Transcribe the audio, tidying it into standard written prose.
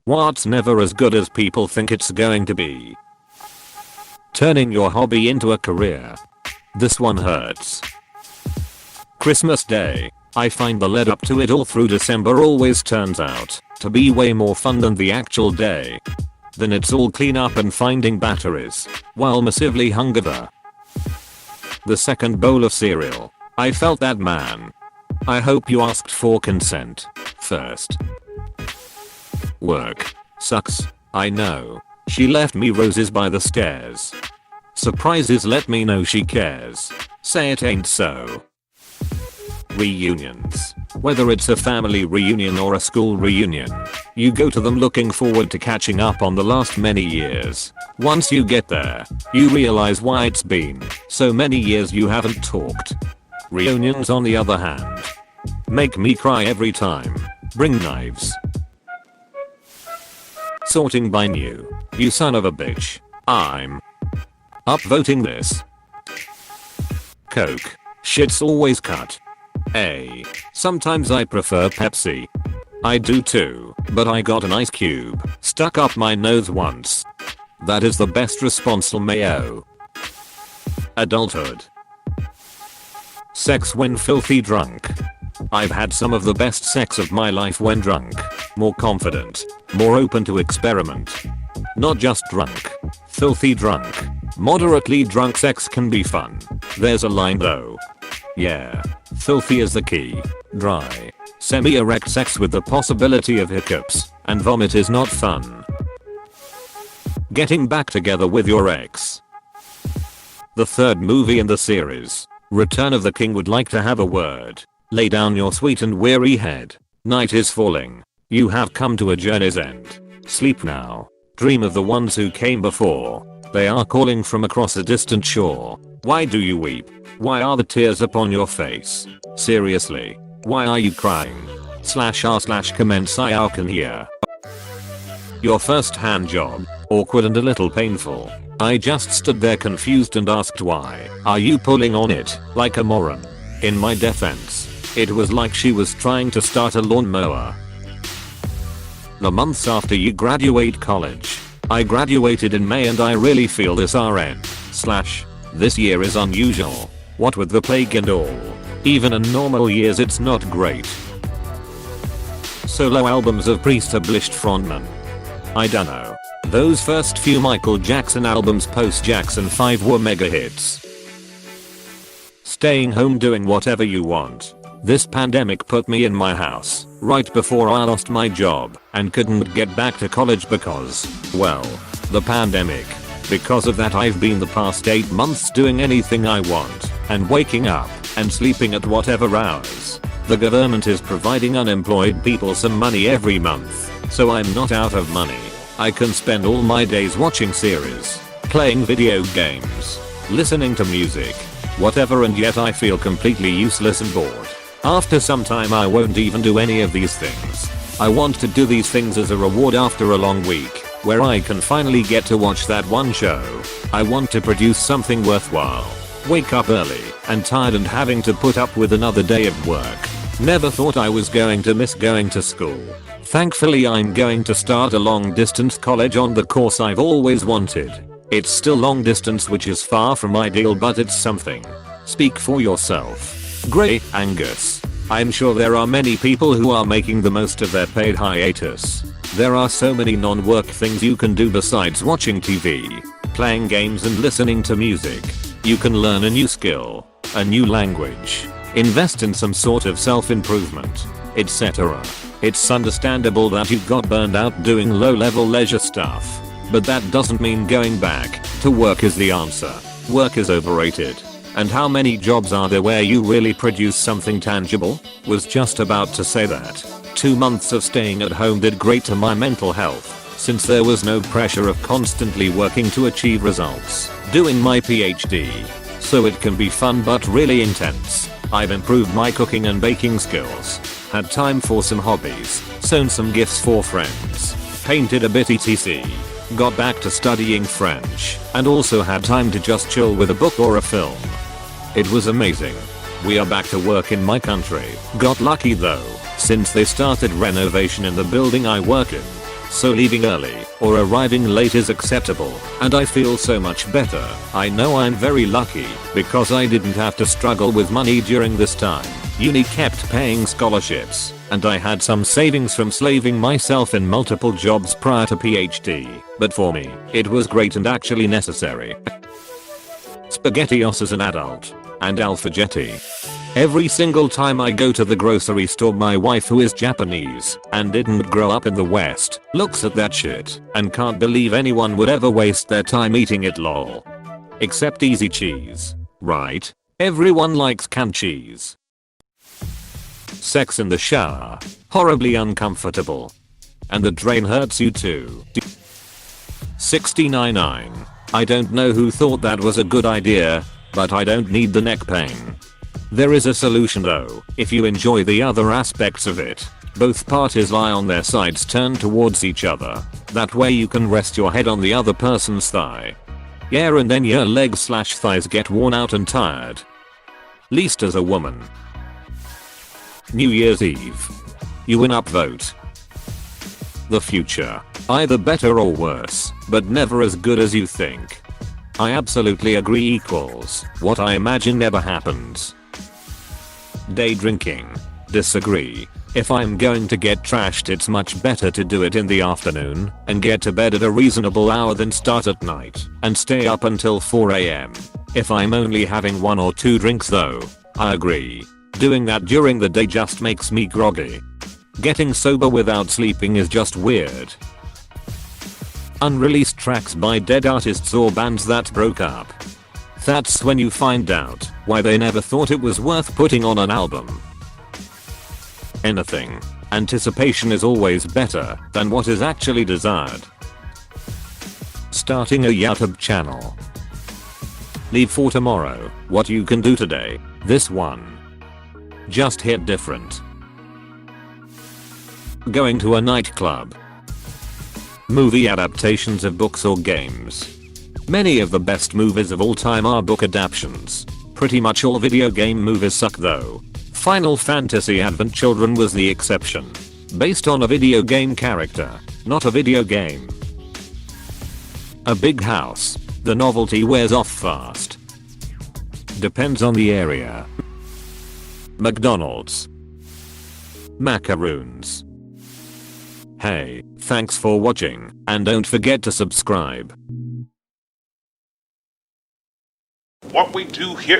What's never as good as people think it's going to be? Turning your hobby into a career. This one hurts. Christmas Day. I find the lead up to it all through December always turns out to be way more fun than the actual day. Then it's all clean up and finding batteries while massively hungover. The second bowl of cereal. I felt that, man. I hope you asked for consent first. Work. Sucks. I know. She left me roses by the stairs. Surprises let me know she cares. Say it ain't so. Reunions. Whether it's a family reunion or a school reunion, you go to them looking forward to catching up on the last many years. Once you get there, you realize why it's been so many years you haven't talked. Reunions, on the other hand, make me cry every time. Bring knives. Sorting by new. You son of a bitch. I'm upvoting this. Coke. Shit's always cut. Sometimes I prefer Pepsi. I do too, but I got an ice cube stuck up my nose once. That is the best response, mayo. Adulthood. Sex when filthy drunk. I've had some of the best sex of my life when drunk. More confident, more open to experiment. Not just drunk. Filthy drunk. Moderately drunk sex can be fun. There's a line though. Yeah. Filthy is the key. Dry, semi-erect sex with the possibility of hiccups and vomit is not fun. Getting back together with your ex. The third movie in the series, Return of the King, would like to have a word. Lay down your sweet and weary head. Night is falling. You have come to a journey's end. Sleep now. Dream of the ones who came before. They are calling from across a distant shore. Why do you weep? Why are the tears upon your face? Seriously, why are you crying? /r/comments I can hear. Your first hand job. Awkward and a little painful. I just stood there confused and asked, why are you pulling on it like a moron? In my defense, it was like she was trying to start a lawnmower. The months after you graduate college. I graduated in May and I really feel this this year is unusual. What with the plague and all. Even in normal years it's not great. Solo albums of pre-established frontmen. I dunno. Those first few Michael Jackson albums post Jackson 5 were mega hits. Staying home doing whatever you want. This pandemic put me in my house right before I lost my job and couldn't get back to college because, well, the pandemic. Because of that I've been the past 8 months doing anything I want and waking up and sleeping at whatever hours. The government is providing unemployed people some money every month, so I'm not out of money. I can spend all my days watching series, playing video games, listening to music, whatever, and yet I feel completely useless and bored. After some time I won't even do any of these things. I want to do these things as a reward after a long week, where I can finally get to watch that one show. I want to produce something worthwhile. Wake up early and tired and having to put up with another day of work. Never thought I was going to miss going to school. Thankfully I'm going to start a long distance college on the course I've always wanted. It's still long distance, which is far from ideal, but it's something. Speak for yourself. Grey Angus. I'm sure there are many people who are making the most of their paid hiatus. There are so many non-work things you can do besides watching TV, playing games and listening to music. You can learn a new skill, a new language, invest in some sort of self-improvement, etc. It's understandable that you got burned out doing low-level leisure stuff, but that doesn't mean going back to work is the answer. Work is overrated. And how many jobs are there where you really produce something tangible? Was just about to say that. 2 months of staying at home did great to my mental health, since there was no pressure of constantly working to achieve results. Doing my PhD. So it can be fun but really intense. I've improved my cooking and baking skills. Had time for some hobbies. Sewn some gifts for friends. Painted a bit etc. Got back to studying French. And also had time to just chill with a book or a film. It was amazing. We are back to work in my country. Got lucky though, since they started renovation in the building I work in. So leaving early or arriving late is acceptable, and I feel so much better. I know I'm very lucky because I didn't have to struggle with money during this time. Uni kept paying scholarships, and I had some savings from slaving myself in multiple jobs prior to PhD, but for me, it was great and actually necessary. SpaghettiOs as an adult, and Alphagetti. Every single time I go to the grocery store, my wife, who is Japanese and didn't grow up in the West, looks at that shit and can't believe anyone would ever waste their time eating it, lol. Except easy cheese, right? Everyone likes canned cheese. Sex in the shower, horribly uncomfortable. And the drain hurts you too. 69.9. I don't know who thought that was a good idea, but I don't need the neck pain. There is a solution though, if you enjoy the other aspects of it. Both parties lie on their sides turned towards each other. That way you can rest your head on the other person's thigh. Yeah, and then your legs/thighs get worn out and tired. Least as a woman. New Year's Eve. You win, upvote. The future. Either better or worse, but never as good as you think. I absolutely agree equals what I imagine never happens. Day drinking. Disagree. If I'm going to get trashed, it's much better to do it in the afternoon and get to bed at a reasonable hour than start at night and stay up until 4 AM. If I'm only having 1 or 2 drinks though, I agree. Doing that during the day just makes me groggy. Getting sober without sleeping is just weird. Unreleased tracks by dead artists or bands that broke up. That's when you find out why they never thought it was worth putting on an album. Anything. Anticipation is always better than what is actually desired. Starting a YouTube channel. Leave for tomorrow what you can do today. This one just hit different. Going to a nightclub. Movie adaptations of books or games. Many of the best movies of all time are book adaptations. Pretty much all video game movies suck though. Final Fantasy Advent Children was the exception. Based on a video game character, not a video game. A big house. The novelty wears off fast. Depends on the area. McDonald's. Macaroons. Hey, thanks for watching, and don't forget to subscribe. What we do here